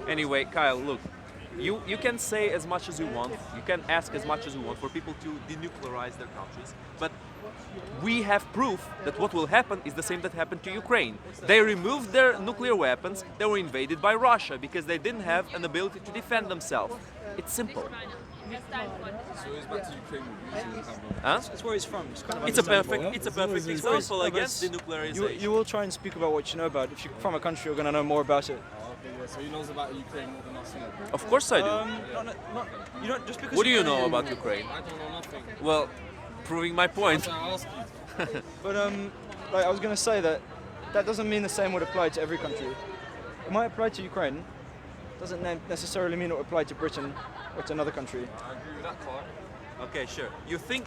Anyway, Kyle, look, you can say as much as you want, you can ask as much as you want for people to denuclearize their countries, but we have proof that what will happen is the same that happened to Ukraine. They removed their nuclear weapons, they were invaded by Russia because they didn't have an ability to defend themselves. It's simple. So it's back to Ukraine. Huh? That's where he's from. It's kind of It's a understandable. perfect example No, but against it's- denuclearization. You will try and speak about what you know about. If you're from a country, you're going to know more about it. Okay, yeah. So he knows about Ukraine more than us, innit? Of course I do. You don't just because. What do you Ukraine- know about Ukraine? I don't know nothing. Well, proving my point. So I ask you. But like I was going to say that doesn't mean the same would apply to every country. It might apply to Ukraine. Doesn't necessarily mean it would apply to Britain or to another country. I agree with that, Clark. Okay, sure.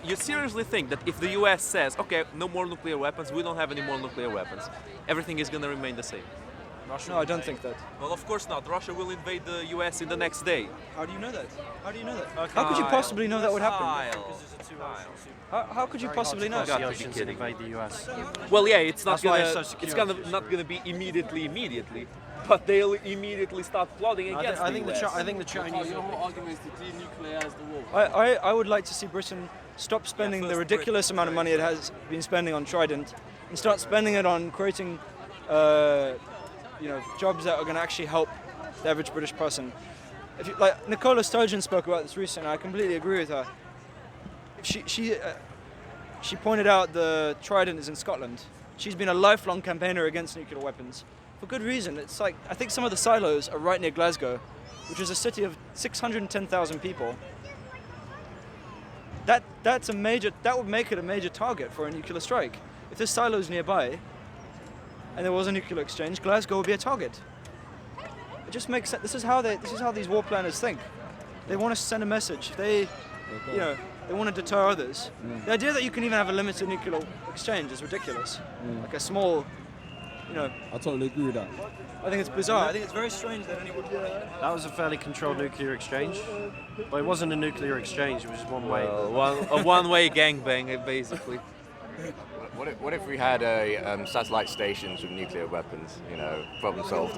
You seriously think that if the US says, okay, no more nuclear weapons, we don't have any more nuclear weapons, everything is gonna remain the same? No, I don't think that. Well, of course not. Russia will invade the US in the next day. How do you know that? How do you know that? How could you possibly know that would happen? How could you possibly know? Got to be Oceans kidding. invade the US. Well, yeah, it's not That's why gonna, it's so secure. it's gonna not gonna be immediately, but they'll immediately start plotting against I think the the US. I think the Clark, Chinese. your whole argument is to denuclearize the war. I would like to see Britain stop spending the ridiculous amount of money it has been spending on Trident and start spending it on creating jobs that are going to actually help the average British person. If you, like Nicola Sturgeon spoke about this recently, I completely agree with her. She pointed out the Trident is in Scotland. She's been a lifelong campaigner against nuclear weapons for good reason. It's like I think some of the silos are right near Glasgow, which is a city of 610,000 people. That would make it a major target for a nuclear strike. If there's silos nearby and there was a nuclear exchange, Glasgow would be a target. It just makes sense. This is how these war planners think. They want to send a message. They want to deter others. The idea that you can even have a limited nuclear exchange is ridiculous. Like a small, I totally agree with that. I think it's bizarre. I think it's very strange that anyone would do that. That was a fairly controlled nuclear exchange. But it wasn't a nuclear exchange. It was just one way. A one-way gangbang, basically. What if we had satellite stations with nuclear weapons? Problem solved.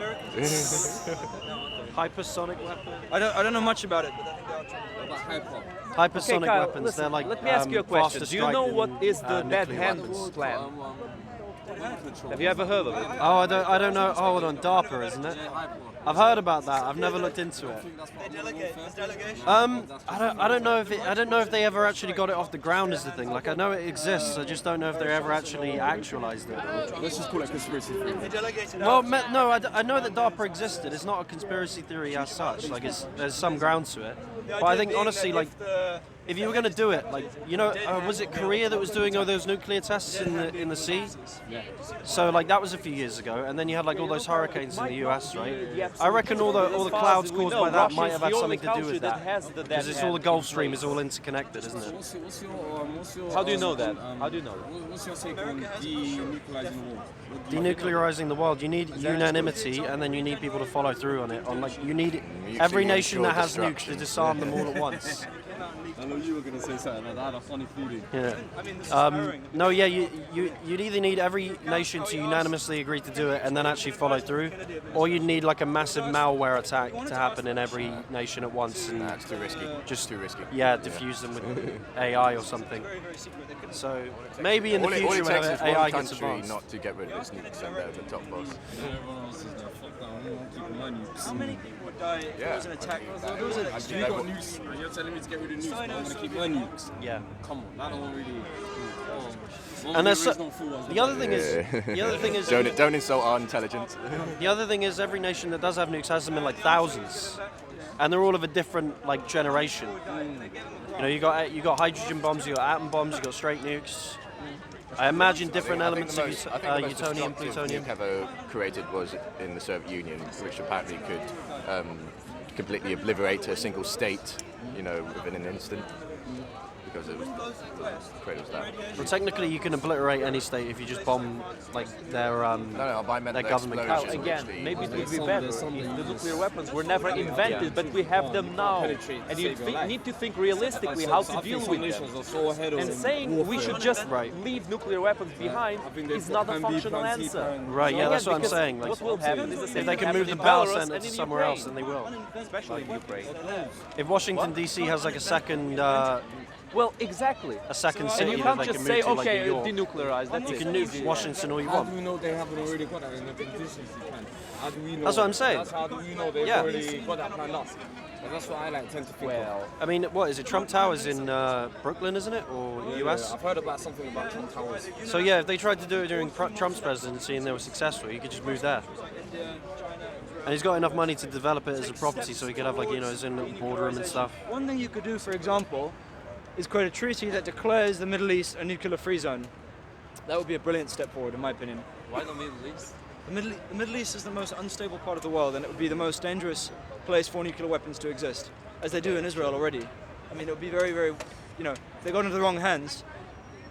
Hypersonic weapons. I don't know much about it, but I think they are trying. What about hyper? Hypersonic Okay, Kyle, weapons. listen, They're like. let me ask you a question. faster Do you know strike what than, is the Dead nuclear Hands weapons. plan? Mind control. Have you ever heard of it? Oh, I don't know. Oh, hold on, DARPA, isn't it? Yeah, hyper. I've heard about that. I've never looked into it. I don't know if they ever actually got it off the ground is the thing. Like I know it exists. I just don't know if they ever actually actualized it. Let's just call it conspiracy theory. Well, no, I know that DARPA existed. It's not a conspiracy theory as such. Like there's some ground to it. But I think honestly, like if you were going to do it, like was it Korea that was doing all those nuclear tests in the sea? Yeah. So like that was a few years ago, and then you had like all those hurricanes in the US, right? I reckon all the clouds caused by that might have had something to do with that. Because it's all the Gulf Stream is all interconnected, isn't it? What's your How do you know that? How do you know that? What's your take on denuclearizing the war? Denuclearizing the world, you need unanimity, and then you need people to follow through on it. You need Mutually every nation that assured has nukes to destruction. disarm them all at once. I know you were going to say something like that. I had a funny feeling. Yeah. I mean, this is tiring. No, yeah, you'd either need every nation to unanimously agree to do it and then actually follow through, or you'd need like a massive malware attack to happen in every nation at once and That's too risky. Just too risky. diffuse them with AI or something. Very, very secret. They could- So maybe in the All it future, takes whenever is AI one gets country advanced. not to get rid of its nukes and they're the top boss. Everyone else is like, fuck that, I'm keeping my nukes. How many people would die if there Yeah. was an attack? There was You got nukes, and you're telling me to get rid of nukes, but I'm going to keep my nukes. Yeah. Come on, that don't really... And there's the the other thing is Don't insult our intelligence. the other thing is every nation that does have nukes has them in like thousands, and they're all of a different like generation. You got hydrogen bombs, you got atom bombs, you got straight nukes. I imagine different elements of I think the most plutonium, destructive plutonium. nuke ever created was in the Soviet Union, which apparently could completely obliterate a single state, within an instant. because it was created was that. Well, technically, you can obliterate any state if you just bomb like their No, but I meant their the government. explosion. Kyle, again, literally maybe it was would be some- better there's some if that the you nuclear just- weapons were never invented, but we have them now. Penetrate, And you save your life. need to think realistically how to deal with them. are so ahead of And them. saying we should just Right. leave nuclear weapons behind I think they've is got not a plan B, functional plan C, answer. plan- Right, yeah, Again, that's what I'm because saying. Like, what will happen is the same if they thing can happened move the in power Belarus center and to in somewhere else, Ukraine. then they will. Especially in Ukraine. If Washington D.C. has like a second Well, exactly. city And that you they can't can just move say, to, like okay, New York, denuclearize, that's you it. can nuke Washington all you How want. do we know they haven't already got that in the conditions you can? How do we know? That's what I'm saying. That's how do we know they've Yeah. already got that planned out? And that's what I like tend to think Well, I mean, what is it? Trump Towers in Brooklyn, isn't it, or of. U.S.? I've heard about something about Trump Towers. So yeah, if they tried to do it during Trump's presidency and they were successful, you could just move there. And he's got enough money to develop it as a property, so he could have like his own little boardroom and stuff. One thing you could do, for example, is create a treaty that declares the Middle East a nuclear-free zone. That would be a brilliant step forward, in my opinion. why the Middle East? The Middle East is the most unstable part of the world, and it would be the most dangerous place for nuclear weapons to exist, as they do in Israel already. I mean, it would be very, very, if they got into the wrong hands,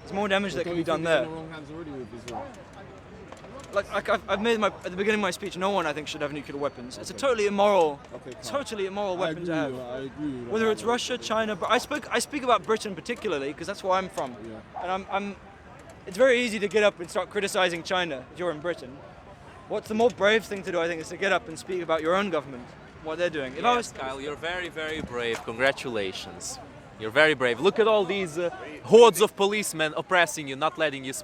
there's more damage that can be done there. In the wrong hands already with Israel. Like I've made at the beginning of my speech, no one I think should have nuclear weapons. It's a totally immoral, weapon to have. I agree with Whether it's Russia, China, but I speak about Britain particularly because that's where I'm from, and I'm. It's very easy to get up and start criticizing China if you're in Britain. What's the more brave thing to do? I think is to get up and speak about your own government, what they're doing. If I was, Kyle, you're very, very brave. Congratulations. You're very brave. Look at all these hordes of policemen oppressing you, not letting you speak.